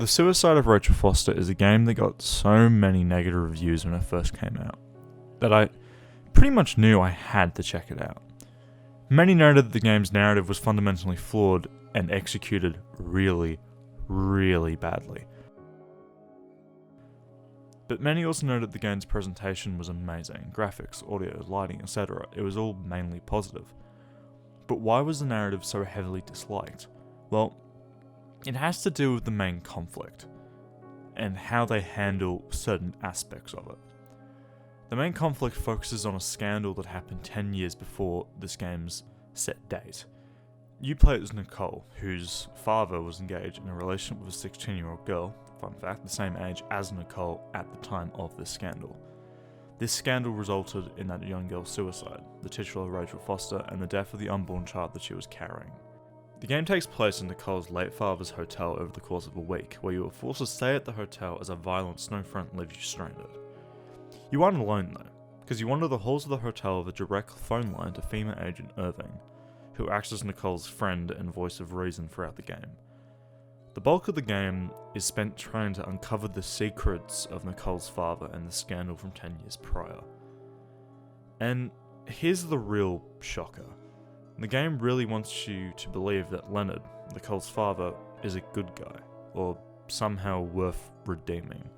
The Suicide of Rachel Foster is a game that got so many negative reviews when it first came out that I pretty much knew I had to check it out. Many noted that the game's narrative was fundamentally flawed and executed really, really badly. But many also noted the game's presentation was amazing, graphics, audio, lighting, etc. It was all mainly positive. But why was the narrative so heavily disliked? Well, it has to do with the main conflict and how they handle certain aspects of it. The main conflict focuses on a scandal that happened 10 years before this game's set date. You play as Nicole, whose father was engaged in a relationship with a 16-year-old girl, fun fact, the same age as Nicole at the time of this scandal. This scandal resulted in that young girl's suicide, the titular Rachel Foster, and the death of the unborn child that she was carrying. The game takes place in Nicole's late father's hotel over the course of a week, where you are forced to stay at the hotel as a violent snowfront leaves you stranded. You aren't alone though, because you wander the halls of the hotel with a direct phone line to female agent Irving, who acts as Nicole's friend and voice of reason throughout the game. The bulk of the game is spent trying to uncover the secrets of Nicole's father and the scandal from 10 years prior. And here's the real shocker. The game really wants you to believe that Leonard, Nicole's father, is a good guy, or somehow worth redeeming.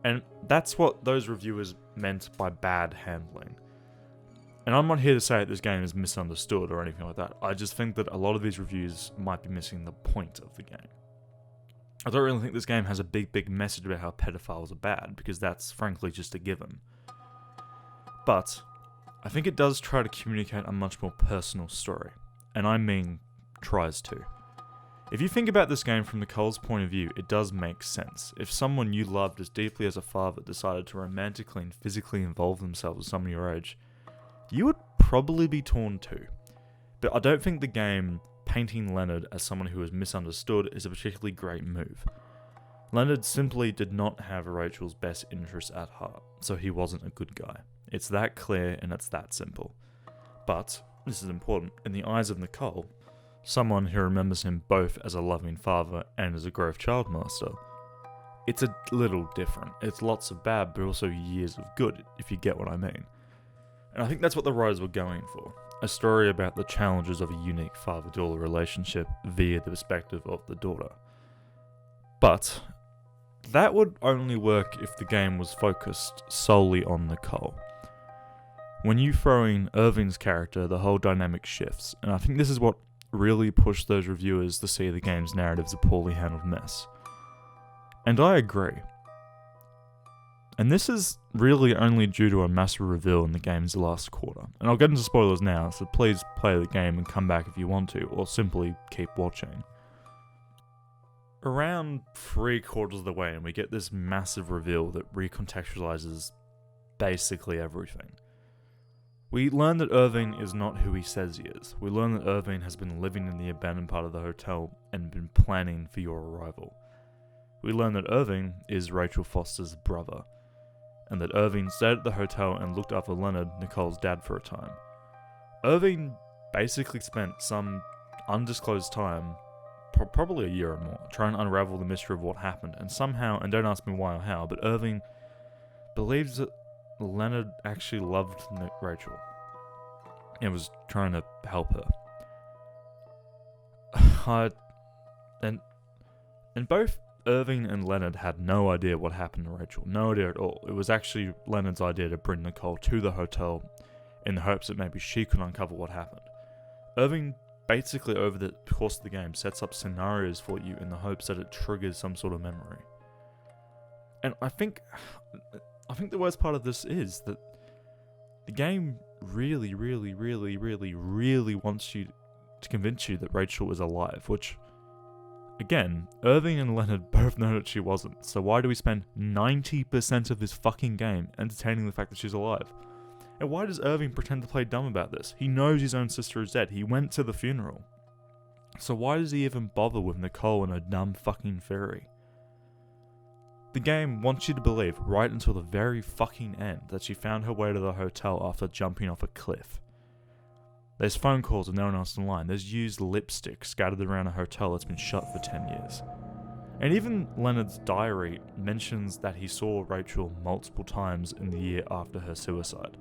And that's what those reviewers meant by bad handling. And I'm not here to say that this game is misunderstood or anything like that. I just think that a lot of these reviews might be missing the point of the game. I don't really think this game has a big message about how pedophiles are bad, because that's frankly just a given. But I think it does try to communicate a much more personal story. And I mean, tries to. If you think about this game from Nicole's point of view, it does make sense. If someone you loved as deeply as a father decided to romantically and physically involve themselves with someone your age, you would probably be torn too. But I don't think the game painting Leonard as someone who is misunderstood is a particularly great move. Leonard simply did not have Rachel's best interests at heart, so he wasn't a good guy. It's that clear and it's that simple. But, this is important, in the eyes of Nicole, someone who remembers him both as a loving father and as a grove child molester, it's a little different. It's lots of bad, but also years of good, if you get what I mean. And I think that's what the writers were going for. A story about the challenges of a unique father-daughter relationship via the perspective of the daughter. But that would only work if the game was focused solely on Nicole. When you throw in Irving's character, the whole dynamic shifts, and I think this is what really pushed those reviewers to see the game's narrative as a poorly handled mess. And I agree. And this is really only due to a massive reveal in the game's last quarter. And I'll get into spoilers now, so please play the game and come back if you want to, or simply keep watching. Around 3/4 of the way, and we get this massive reveal that recontextualizes basically everything. We learn that Irving is not who he says he is. We learn that Irving has been living in the abandoned part of the hotel and been planning for your arrival. We learn that Irving is Rachel Foster's brother, and that Irving stayed at the hotel and looked after Leonard, Nicole's dad, for a time. Irving basically spent some undisclosed time, probably a year or more, trying to unravel the mystery of what happened, and somehow, and don't ask me why or how, but Irving believes that Leonard actually loved Rachel and was trying to help her. And both Irving and Leonard had no idea what happened to Rachel. No idea at all. It was actually Leonard's idea to bring Nicole to the hotel in the hopes that maybe she could uncover what happened. Irving basically, over the course of the game, sets up scenarios for you in the hopes that it triggers some sort of memory. And I think the worst part of this is that the game really wants you to convince you that Rachel is alive, which, again, Irving and Leonard both know that she wasn't, so why do we spend 90% of this fucking game entertaining the fact that she's alive? And why does Irving pretend to play dumb about this? He knows his own sister is dead. He went to the funeral. So why does he even bother with Nicole and her dumb fucking theory? The game wants you to believe, right until the very fucking end, that she found her way to the hotel after jumping off a cliff. There's phone calls with no one else in line. There's used lipstick scattered around a hotel that's been shut for 10 years. And even Leonard's diary mentions that he saw Rachel multiple times in the year after her suicide.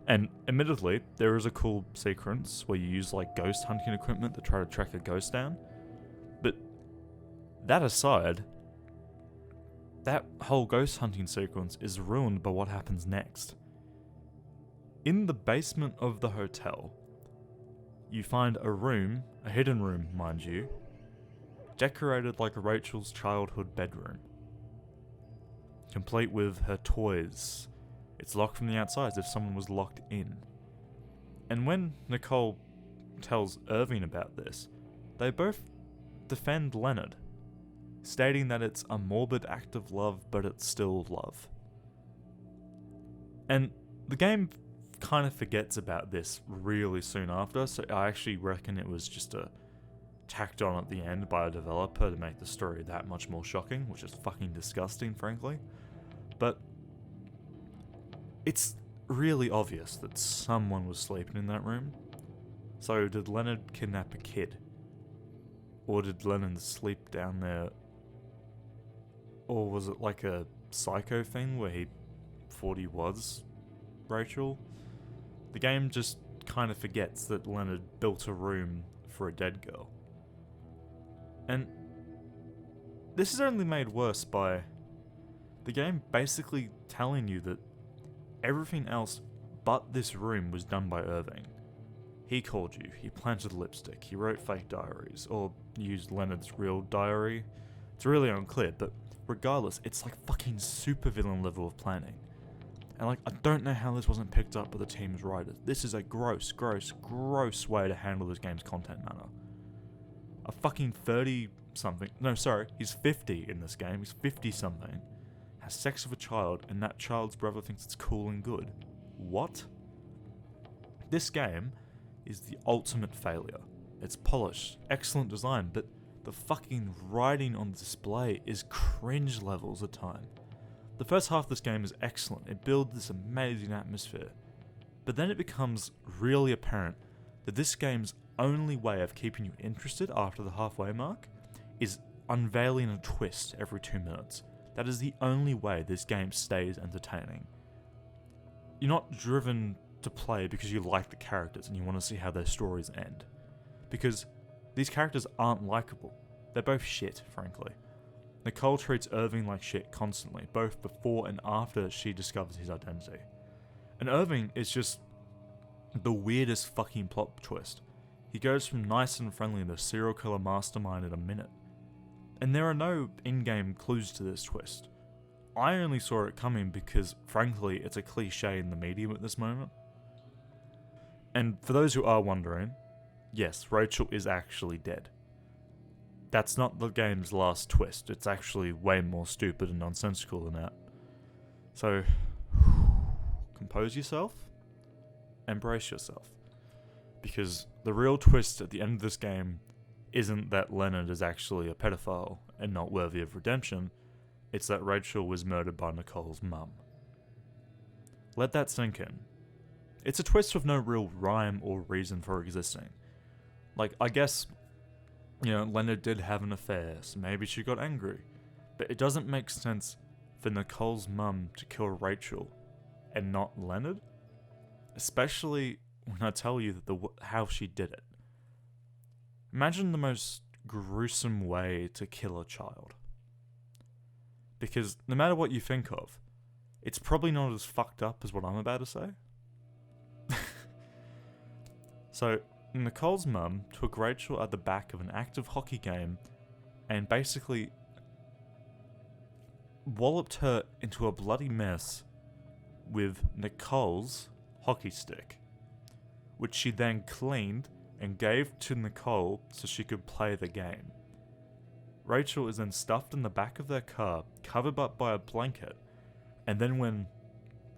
And admittedly, there is a cool sequence where you use like ghost hunting equipment to try to track a ghost down. But that aside, that whole ghost hunting sequence is ruined by what happens next. In the basement of the hotel, you find a room, a hidden room, mind you, decorated like Rachel's childhood bedroom, complete with her toys. It's locked from the outside as if someone was locked in. And when Nicole tells Irving about this, they both defend Leonard, stating that it's a morbid act of love, but it's still love. And the game kind of forgets about this really soon after, so I actually reckon it was just tacked on at the end by a developer to make the story that much more shocking, which is fucking disgusting, frankly. But it's really obvious that someone was sleeping in that room. So did Leonard kidnap a kid? Or did Leonard sleep down there? Or was it like a psycho thing where he thought he was Rachel? The game just kind of forgets that Leonard built a room for a dead girl. And this is only made worse by the game basically telling you that everything else but this room was done by Irving. He called you, he planted lipstick, he wrote fake diaries, or used Leonard's real diary. It's really unclear, but regardless, it's like fucking supervillain level of planning. And like, I don't know how this wasn't picked up by the team's writers. This is a gross way to handle this game's content matter. A fucking 30-something, no sorry, he's 50 in this game, he's 50-something, has sex with a child, and that child's brother thinks it's cool and good. What? This game is the ultimate failure. It's polished, excellent design, but the fucking writing on display is cringe levels at time. The first half of this game is excellent, it builds this amazing atmosphere, but then it becomes really apparent that this game's only way of keeping you interested after the halfway mark is unveiling a twist every 2 minutes. That is the only way this game stays entertaining. You're not driven to play because you like the characters and you want to see how their stories end. Because these characters aren't likable. They're both shit, frankly. Nicole treats Irving like shit constantly, both before and after she discovers his identity. And Irving is just the weirdest fucking plot twist. He goes from nice and friendly to serial killer mastermind in a minute. And there are no in-game clues to this twist. I only saw it coming because, frankly, it's a cliche in the medium at this moment. And for those who are wondering, yes, Rachel is actually dead. That's not the game's last twist. It's actually way more stupid and nonsensical than that. So, compose yourself, embrace yourself. Because the real twist at the end of this game isn't that Leonard is actually a pedophile and not worthy of redemption, it's that Rachel was murdered by Nicole's mum. Let that sink in. It's a twist with no real rhyme or reason for existing. Like, I guess, Leonard did have an affair, so maybe she got angry. But it doesn't make sense for Nicole's mum to kill Rachel and not Leonard. Especially when I tell you that how she did it. Imagine the most gruesome way to kill a child. Because no matter what you think of, it's probably not as fucked up as what I'm about to say. So, Nicole's mum took Rachel at the back of an active hockey game and basically walloped her into a bloody mess with Nicole's hockey stick, which she then cleaned and gave to Nicole so she could play the game. Rachel is then stuffed in the back of their car, covered up by a blanket, and then when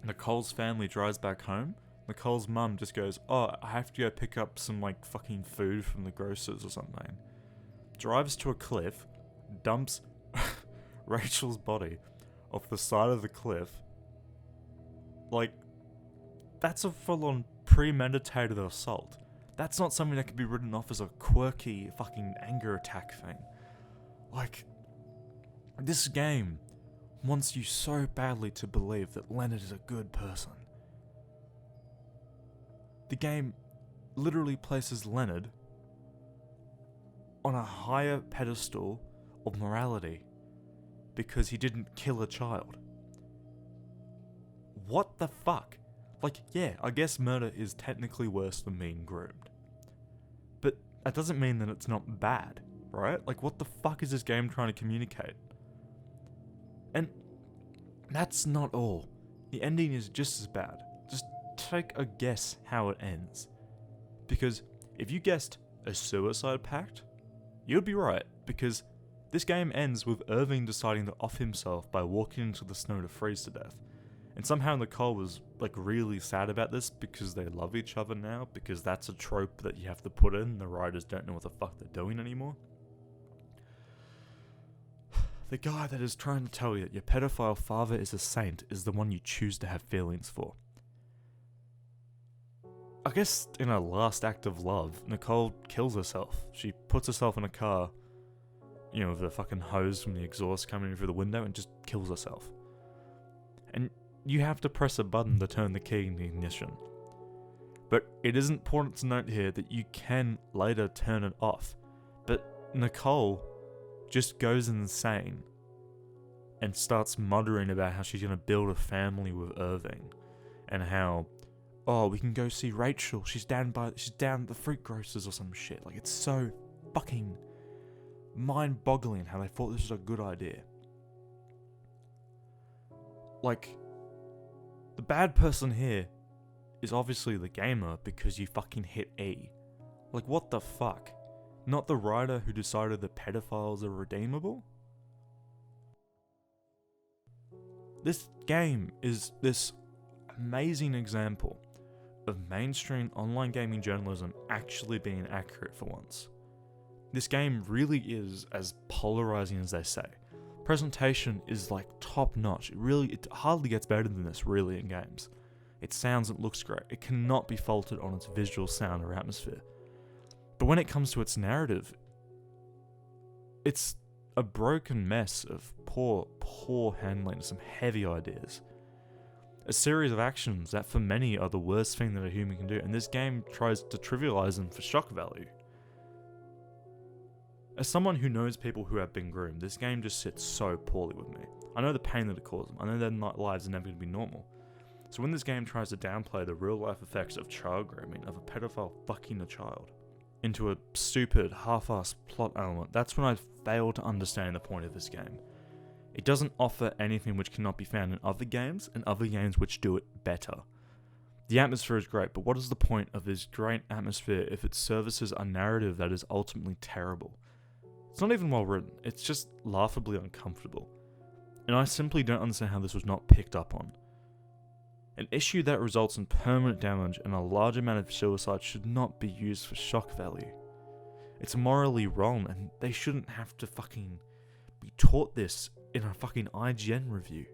Nicole's family drives back home, Nicole's mum just goes, "Oh, I have to go pick up some fucking food from the grocers or something." Drives to a cliff, dumps Rachel's body off the side of the cliff. That's a full-on premeditated assault. That's not something that could be written off as a quirky fucking anger attack thing. This game wants you so badly to believe that Leonard is a good person. The game literally places Leonard on a higher pedestal of morality because he didn't kill a child. What the fuck? Like, yeah, I guess murder is technically worse than being groomed. But that doesn't mean that it's not bad, right? Like, what the fuck is this game trying to communicate? And that's not all. The ending is just as bad. Just take a guess how it ends. Because if you guessed a suicide pact, you'd be right, because this game ends with Irving deciding to off himself by walking into the snow to freeze to death. And somehow Nicole was like really sad about this because they love each other now, because that's a trope that you have to put in. The writers don't know what the fuck they're doing anymore. The guy that is trying to tell you that your pedophile father is a saint is the one you choose to have feelings for. I guess in her last act of love, Nicole kills herself. She puts herself in a car, you know, with the fucking hose from the exhaust coming through the window, and just kills herself. And you have to press a button to turn the key in the ignition. But it is important to note here that you can later turn it off. But Nicole just goes insane and starts muttering about how she's going to build a family with Irving, and how, oh, we can go see Rachel, she's down at the fruit grocers or some shit. Like, it's so fucking mind-boggling how they thought this was a good idea. Like, the bad person here is obviously the gamer because you fucking hit E. Like, what the fuck? Not the writer who decided that pedophiles are redeemable? This game is this amazing example of mainstream online gaming journalism actually being accurate for once. This game really is as polarizing as they say. Presentation is like top notch. It hardly gets better than this really in games. It sounds and looks great. It cannot be faulted on its visual sound or atmosphere. But when it comes to its narrative, it's a broken mess of poor handling, some heavy ideas. A series of actions that for many are the worst thing that a human can do, and this game tries to trivialize them for shock value. As someone who knows people who have been groomed, this game just sits so poorly with me. I know the pain that it causes them. I know their lives are never going to be normal. So when this game tries to downplay the real life effects of child grooming, of a pedophile fucking a child, into a stupid, half-assed plot element, that's when I fail to understand the point of this game. It doesn't offer anything which cannot be found in other games, and other games which do it better. The atmosphere is great, but what is the point of this great atmosphere if it services a narrative that is ultimately terrible? It's not even well written, it's just laughably uncomfortable. And I simply don't understand how this was not picked up on. An issue that results in permanent damage and a large amount of suicide should not be used for shock value. It's morally wrong, and they shouldn't have to fucking be taught this in a fucking IGN review.